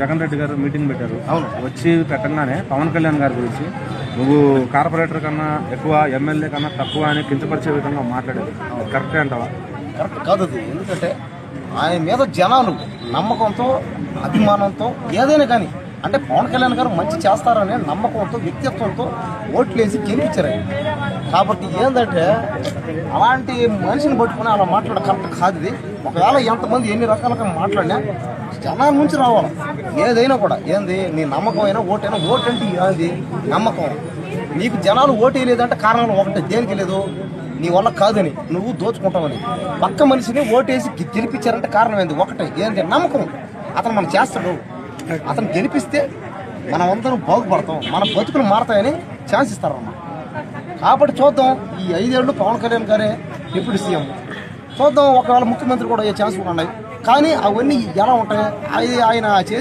జగన్ రెడ్డి గారు మీటింగ్ పెట్టారు. అవును. వచ్చి పెట్టంగానే పవన్ కళ్యాణ్ గారి గురించి నువ్వు కార్పొరేటర్ కన్నా ఎక్కువ, ఎమ్మెల్యే కన్నా తక్కువ అని కించపరిచే విధంగా మాట్లాడేది కరెక్టే అంటావా? కరెక్ట్ కాదు అది. ఎందుకంటే ఆయన మీద జనాలు నమ్మకంతో, అభిమానంతో ఏదైనా కానీ అంటే పవన్ కళ్యాణ్ గారు మంచి చేస్తారనే నమ్మకంతో, వ్యక్తిత్వంతో ఓట్లేసి గెలిపించారు ఆయన. కాబట్టి ఏంటంటే అలాంటి మనిషిని పట్టుకుని అలా మాట్లాడ కరెక్ట్ కాదు ఇది. ఒకవేళ ఎంతమంది ఎన్ని రకాలుగా మాట్లాడినా జనాల నుంచి రావాలి. ఏదైనా కూడా ఏంది నీ నమ్మకం అయినా ఓటైనా, ఓటు అంటే అది నమ్మకం. నీకు జనాలు ఓటు వేయలేదంటే కారణాలు ఒకటే, దేనికి లేదు, నీ వల్ల కాదని, నువ్వు దోచుకుంటావని. పక్క మనిషిని ఓటేసి గెలిపించారంటే కారణం ఏంది, ఒకటే ఏంది నమ్మకం. అతను మనం చేస్తాడు, అతను గెలిపిస్తే మనం అందరం బాగుపడతాం, మన బతుకులు మారతాయని ఛాన్స్ ఇస్తారన్నమాట. కాబట్టి చూద్దాం, ఈ 5 ఏళ్ళు పవన్ కళ్యాణ్ గారే డిప్యూటీ సీఎం. చూద్దాం, ఒకవేళ ముఖ్యమంత్రి కూడా అయ్యే ఛాన్స్ కూడా ఉన్నాయి. కానీ అవన్నీ ఎలా ఉంటాయి, ఆయన చేసి